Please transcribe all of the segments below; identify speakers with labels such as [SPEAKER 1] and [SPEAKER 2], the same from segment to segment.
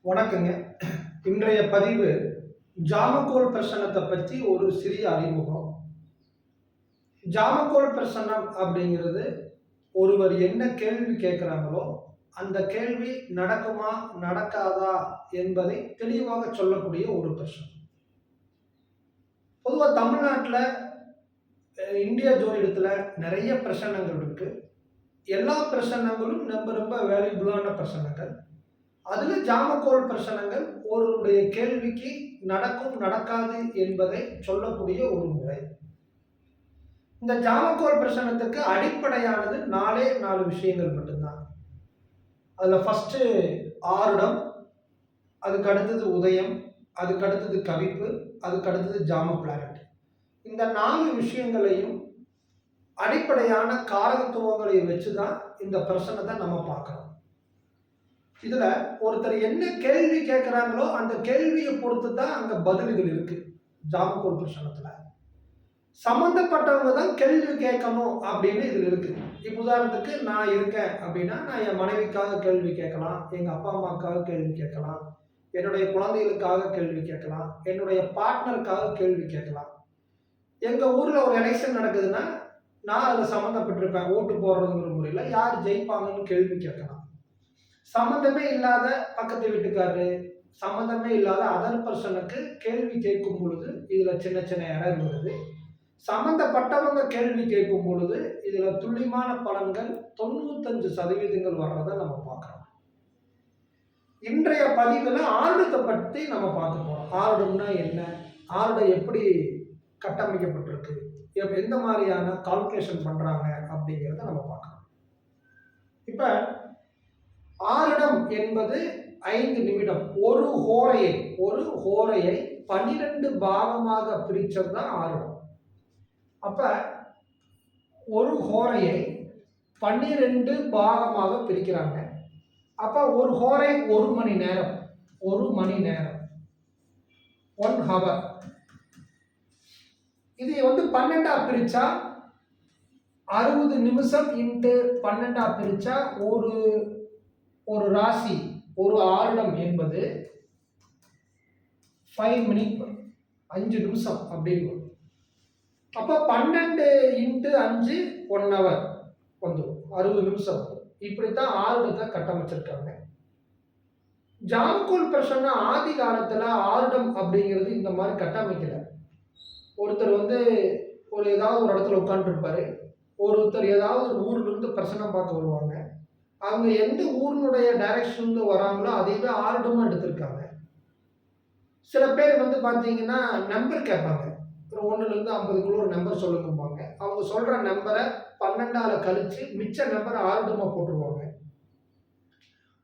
[SPEAKER 1] வணக்கங்க. இன்றைய பதிவு ஜாமக்கோல் பிரசன்னத்தை பற்றி ஒரு சிறிய அறிமுகம். ஜாமக்கோல் பிரசன்னம் அப்படிங்கிறது ஒருவர் என்ன கேள்வி கேட்கிறாங்களோ அந்த கேள்வி நடக்குமா நடக்காதா என்பதை தெளிவாக சொல்லக்கூடிய ஒரு பிரசனம். பொதுவாக தமிழ்நாட்டில் இந்திய ஜோதிடத்தில் நிறைய பிரசன்னங்கள் இருக்கு. எல்லா பிரசன்னங்களும் ரொம்ப ரொம்ப வேல்யூபிளான பிரசன்னங்கள். அதுல ஜாமக்கோல் பிரசனங்கள் ஒருவருடைய கேள்விக்கு நடக்கும் நடக்காது என்பதை சொல்லக்கூடிய ஒரு முறை. இந்த ஜாமக்கோல் பிரசனத்துக்கு அடிப்படையானது நாலு விஷயங்கள் மட்டும்தான். அதுல ஃபர்ஸ்ட் ஆருடம், அதுக்கு அடுத்தது உதயம், அதுக்கு அடுத்தது கவிப்பு, அதுக்கு அடுத்தது ஜாம பிளானட். இந்த 4 விஷயங்களையும் அடிப்படையான காரகத்துவங்களை வச்சுதான் இந்த பிரசனத்தை நம்ம பார்க்கிறோம். இதுல ஒருத்தர் என்ன கேள்வி கேட்கிறாங்களோ அந்த கேள்வியை பொறுத்து தான் அங்க பதில்கள் இருக்கு. ஜாமக்கோல் பிரசனத்துல சம்பந்தப்பட்டவங்க தான் கேள்வி கேட்கணும் அப்படின்னு இதுல இருக்கு. இப்ப உதாரணத்துக்கு நான் இருக்கேன் அப்படின்னா நான் என் மனைவிக்காக கேள்வி கேட்கலாம், எங்க அப்பா அம்மாவுக்காக கேள்வி கேட்கலாம், என்னுடைய குழந்தைகளுக்காக கேள்வி கேட்கலாம், என்னுடைய பார்ட்னருக்காக கேள்வி கேட்கலாம். எங்க ஊர்ல ஒரு எலெக்ஷன் நடக்குதுன்னா நான் அதுல சம்மந்தப்பட்டிருப்பேன். ஓட்டு போடுறதுங்கிற முறையில யார் ஜெயிப்பாங்கன்னு கேள்வி கேட்கலாம். சம்பந்தமே இல்லாத பக்கத்து வீட்டுக்காரரு, சம்பந்தமே இல்லாத அதர் பர்சனுக்கு கேள்வி கேட்கும் பொழுது இதுல சின்ன சின்ன எரர் வருது. சம்பந்தப்பட்டவங்க கேள்வி கேட்கும் பொழுது இதுல துல்லியமான பலன்கள் 95% வர்றதை நம்ம பார்க்கிறோம். இன்றைய பதிவுல ஆருடத்தை பற்றி நம்ம பார்க்க போறோம். ஆருடம்னா என்ன, ஆருடம் எப்படி கட்டமைக்கப்பட்டிருக்கு, எந்த மாதிரியான கால்குலேஷன் பண்றாங்க அப்படிங்கிறத நம்ம பார்க்கலாம். இப்ப ஆருடம் என்பது 5 நிமிடம். ஒரு ஹோரையை 12 பாகமாக பிரிச்சது தான் ஆருடம். அப்ப ஒரு ஹோரையை 12 பாகமாக பிரிக்கிறாங்க. அப்ப ஒரு ஹோரை 1 மணி நேரம், 1 ஹவர். இதை 12 பிரிச்சா 60 நிமிஷம் இன்ட்டு 12 பிரிச்சா ஒரு ராசி, ஒரு ஆருடம் என்பது 5 மினிட், 5 நிமிஷம் அப்படின்னு வரும். அப்ப 12 இன்ட்டு 5 1 ஹவர் வந்துடும், 60 நிமிஷம் வரும். இப்படித்தான் ஆருடத்தை கட்டமைச்சிருக்காங்க. ஜாமக்கோல் பிரசன்னா ஆதி காலத்துல ஆருடம் அப்படிங்கிறது இந்த மாதிரி கட்டமைக்கல. ஒருத்தர் ஏதாவது ஒரு இடத்துல உட்கார்ந்து இருப்பாரு, ஒருத்தர் ஏதாவது ஒரு ஊர்ல இருந்து பிரசன்னம் பார்க்க வருவாங்க. அவங்க எந்த ஊரினுடைய டைரக்ஷன்ல வராங்களோ அதையே ஆருடமா எடுத்திருக்காங்க. சில பேர் பார்த்தீங்கன்னா நம்பர் கேட்பாங்க. ஒரு 1லேருந்து 50க்குள்ள ஒரு நம்பர் சொல்லுங்கம்பாங்க. அவங்க சொல்ற நம்பரை 12ஆல கழிச்சு மிச்ச நம்பரை ஆருடமா போட்டுருவாங்க.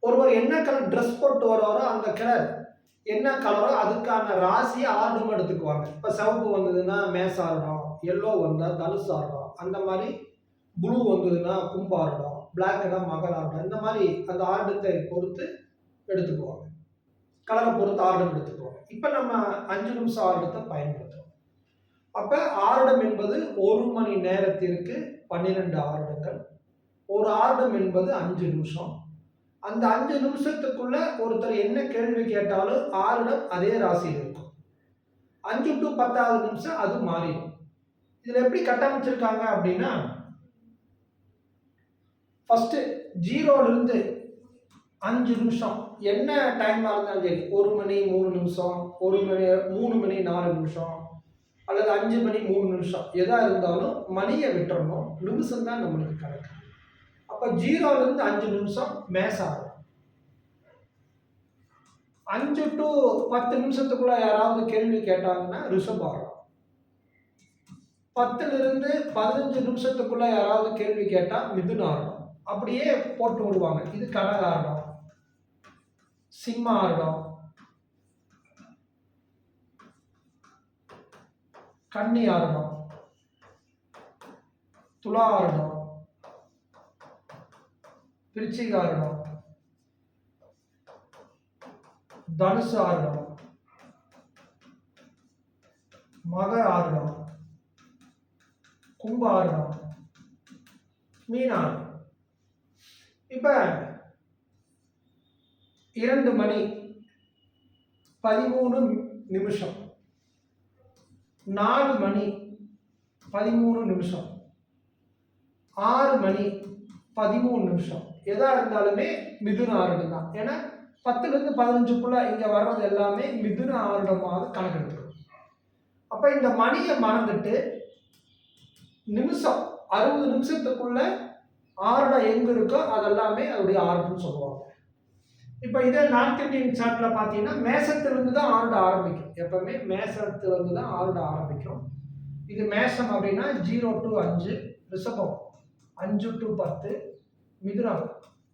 [SPEAKER 1] ஒருவர் என்ன கலர் ட்ரெஸ் போட்டு வராரோ அந்த கலர் என்ன கலரோ அதுக்கான ராசியை ஆருடமா எடுத்துக்குவாங்க. இப்ப சிவப்பு வந்ததுன்னா மேச ஆருடம், எல்லோ வந்தா தனுசு ஆருடம், அந்த மாதிரி ப்ளூ வந்ததுன்னா கும்ப ஆருடம், பிளாக் தான் மகர ஆருடம். இந்த மாதிரி அந்த ஆருடத்தை பொறுத்து எடுத்துக்குவாங்க. கலரை பொறுத்து ஆருடம் எடுத்துக்குவாங்க. இப்ப நம்ம 5 நிமிஷம் ஆருடத்தை பயன்படுத்துறோம். அப்ப ஆருடம் என்பது 1 மணி நேரத்திற்கு 12 ஆருடங்கள். ஒரு ஆருடம் என்பது 5 நிமிஷம். அந்த 5 நிமிஷத்துக்குள்ள ஒருத்தர் என்ன கேள்வி கேட்டாலும் ஆருடம் அதே ராசியில் இருக்கும். 5 டு 10வது நிமிஷம் அது மாறிடும். இதுல எப்படி கட்டமைச்சிருக்காங்க அப்படின்னா, ஃபர்ஸ்ட் 0லிருந்து 5 நிமிஷம் என்ன டைமா இருந்தாலும் சரி, 1 மணி 3 நிமிஷம், 1 மணி 3 மணி 4 நிமிஷம், அல்லது 5 மணி 3 நிமிஷம், எதா இருந்தாலும் மணியை விட்டுறணும். நிமிஷம் தான் நம்மளுக்கு கணக்கு. அப்ப 0லிருந்து 5 நிமிஷம் மேச ஆகும். 5 டு 10 நிமிஷத்துக்குள்ள யாராவது கேள்வி கேட்டாங்கன்னா ரிஷப ஆகும். 10லிருந்து 15 நிமிஷத்துக்குள்ள யாராவது கேள்வி கேட்டா மிதுன ஆகும். அப்படியே போட்டு விடுவாங்க. இது கடக ஆருடம், சிம்ம ஆருடம், கன்னி ஆருடம், துலா ஆருடம், விருச்சிக ஆருடம், தனுசு ஆருடம், மகர ஆருடம், கும்ப ஆருடம், மீன ஆருடம். இப்ப 2 மணி 13 நிமிஷம், 4 மணி 13 நிமிஷம், 6 மணி 13 நிமிஷம். எதா இருந்தாலுமே மிதுன ஆருடம் தான். ஏன்னா 10லேருந்து 15க்குள்ள இங்க வர்றது எல்லாமே மிதுன ஆருடமாக கணக்கெடுத்துக்கணும். அப்ப இந்த மணியை மறந்துட்டு நிமிஷம் 60 நிமிஷத்துக்குள்ள ஆருடம் எங்க இருக்கோ அதெல்லாமே அதோடைய ஆருடம்னு சொல்லுவாங்க. இப்போ இதே நார்த் இந்தியன் சார்ட்ல பார்த்தீங்கன்னா மேசத்திலிருந்து தான் ஆருடம் ஆரம்பிக்கும். எப்பவுமே மேசத்திலிருந்து தான் ஆருடம் ஆரம்பிக்கும். இது மேசம் அப்படின்னா 0 to 5, ரிஷபம் 5 to 10, மிதுனம்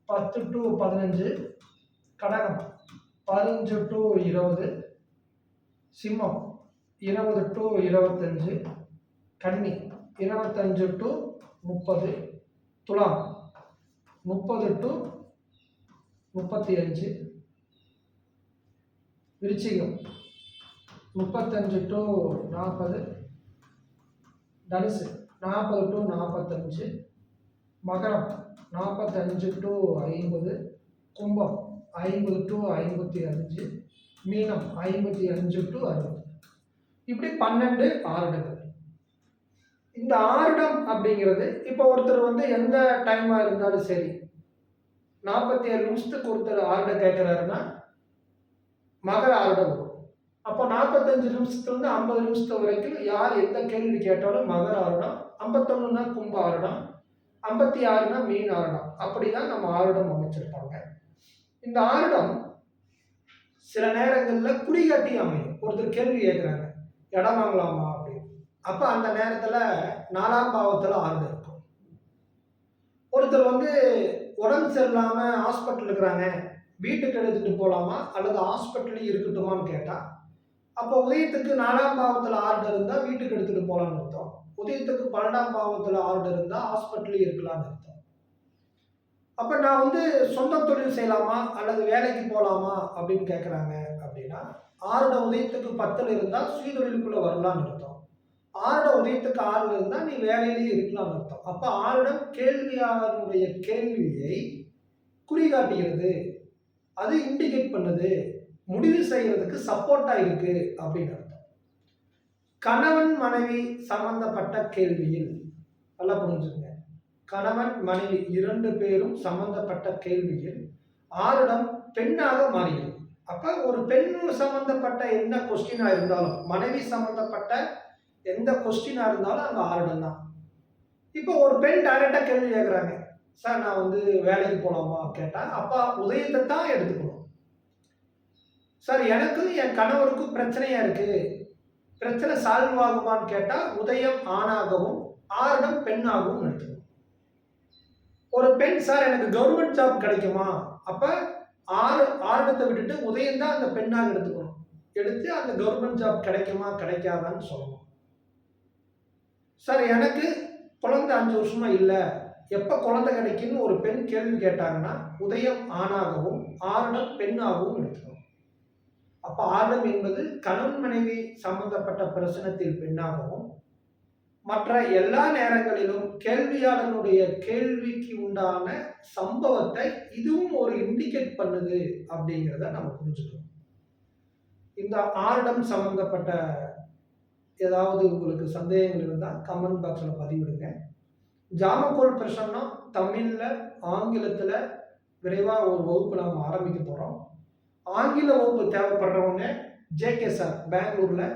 [SPEAKER 1] 10 to 15, கடகம் 15 to 20, சிம்மம் 20 to 25, கன்னி 25 to 30, துலாம் 30 to 35, விருச்சிகம் 35 to 40, தனுசு 40 to 45, மகரம் 45 to 50, கும்பம் 50 to 55, மீனம் 55 to 60. இப்படி 12 ஆருடங்கள். இந்த ஆருடம் அப்படிங்கிறது இப்போ ஒருத்தர் எந்த டைமா இருந்தாலும் சரி 47 நிமிஷத்துக்கு ஒருத்தர் ஆருடம் கேட்கிறாருன்னா மகர ஆருடம் வரும். அப்போ 45 நிமிஷத்துலேருந்து 50 நிமிஷத்து வரைக்கும் யார் எந்த கேள்வி கேட்டாலும் மகர ஆருடம், 51னா கும்ப ஆருடம், 56னா மீன் ஆருடம். அப்படிதான் நம்ம ஆருடம் அமைச்சிருப்பாங்க. இந்த ஆருடம் சில நேரங்களில் குறிகாட்டி அமையும். ஒருத்தர் கேள்வி கேட்குறாங்க, இடம் வாங்கலாமா அப்படின்னு. அப்போ அந்த நேரத்தில் 4ஆம் பாவத்தில் ஆருடம் இருக்கும். ஒருத்தர் உடம்பு சரியில்லாமல் ஹாஸ்பிட்டல் இருக்கிறாங்க, வீட்டுக்கு எடுத்துகிட்டு போகலாமா அல்லது ஹாஸ்பிட்டலில் இருக்கட்டுமான்னு கேட்டால், அப்போ உதயத்துக்கு 4ஆம் பாவத்தில் ஆருடம் இருந்தால் வீட்டுக்கு எடுத்துகிட்டு போகலான்னு அர்த்தம். உதயத்துக்கு 12ஆம் பாவத்தில் ஆருடம் இருந்தால் ஹாஸ்பிட்டலில் இருக்கலான்னு அர்த்தம். அப்போ நான் சொந்த தொழில் செய்யலாமா அல்லது வேலைக்கு போகலாமா அப்படின்னு கேட்குறாங்க அப்படின்னா, ஆருடம் உதயத்துக்கு 10ல் இருந்தால் சுயதொழிலுக்குள்ளே வரலான்னு அர்த்தம். ஆருடம் உதயத்துக்கு 6ல் இருந்தால் நீ வேலையிலேயே இருக்கலாம்னு அர்த்தம். அப்போ ஆருடம் கேள்வியாளருடைய கேள்வியை குறிகாட்டுகிறது, அது இண்டிகேட் பண்ணுது, முடிவு செய்யறதுக்கு சப்போர்ட்டாக இருக்கு அப்படின்னு அர்த்தம். கணவன் மனைவி சம்பந்தப்பட்ட கேள்வியில் நல்லா புரிஞ்சுங்க, கணவன் மனைவி 2 பேரும் சம்பந்தப்பட்ட கேள்வியில் ஆருடம் பெண்ணாக மாறுகிறது. அப்ப ஒரு பெண் சம்பந்தப்பட்ட என்ன கொஸ்டினா இருந்தாலும், மனைவி சம்பந்தப்பட்ட எந்த கொஸ்டினா இருந்தாலும் அங்க ஆருடம் தான். இப்போ ஒரு பெண் டைரக்டா கேள்வி கேட்குறாங்க, சார் நான் வேலைக்கு போகலாமா கேட்டா, அப்பா உதயத்தை தான் எடுத்துக்கணும். சார் எனக்கும் என் கணவருக்கும் பிரச்சனையா இருக்கு, பிரச்சனை சால்வ் ஆகுமான்னு கேட்டா உதயம் ஆணாகவும் ஆருடம் பெண்ணாகவும் எடுத்துக்கணும். ஒரு பெண், சார் எனக்கு கவர்மெண்ட் ஜாப் கிடைக்குமா, அப்ப ஆருடத்தை விட்டுட்டு உதயம் தான் அந்த பெண்ணாக எடுத்துக்கணும். எடுத்து அந்த கவர்மெண்ட் ஜாப் கிடைக்குமா கிடைக்காதான்னு சொல்லணும். சார் எனக்கு குழந்தை 5 வருஷமா இல்லை, எப்போ குழந்தை கிடைக்குன்னு ஒரு பெண் கேள்வி கேட்டாங்கன்னா உதயம் ஆணாகவும் ஆருடம் பெண்ணாகவும் எடுத்துக்கணும். அப்போ ஆருடம் என்பது கணவன் மனைவி சம்பந்தப்பட்ட பிரச்சனத்தில் பெண்ணாகவும், மற்ற எல்லா நேரங்களிலும் கேள்வியாளனுடைய கேள்விக்கு உண்டான சம்பவத்தை இதுவும் ஒரு இண்டிகேட் பண்ணுது அப்படிங்கிறத நம்ம புரிஞ்சுக்கணும். இந்த ஆருடம் சம்பந்தப்பட்ட ஏதாவது உங்களுக்கு சந்தேகங்கள் இருந்தால் கமெண்ட் பாக்ஸில் பதிவிடுங்க. ஜாமக்கோல் பிரசன்னா தமிழில் ஆங்கிலத்தில் விரைவாக ஒரு வகுப்பு நாம் ஆரம்பிக்க போகிறோம். ஆங்கில வகுப்பு தேவைப்படுறவங்க ஜேகே சார் பெங்களூரில்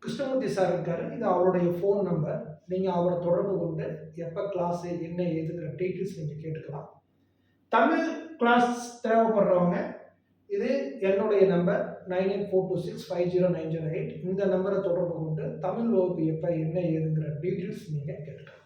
[SPEAKER 1] கிருஷ்ணமூர்த்தி சார் இருக்கார், இது அவருடைய ஃபோன் நம்பர். நீங்கள் அவரை தொடர்பு கொண்டு எப்போ கிளாஸு என்ன ஏதுங்கிற டீட்டெயில்ஸ் நீங்கள் கேட்டுக்கலாம். தமிழ் கிளாஸ் தேவைப்படுறவங்க இது என்னுடைய நம்பர் 9842650908. இந்த நம்பரை தொடர்பு கொண்டு தமிழ் வகுப்பு எப்போ என்ன ஏதுங்கிற டீட்டெயில்ஸ் நீங்கள் கேட்டுக்கலாம்.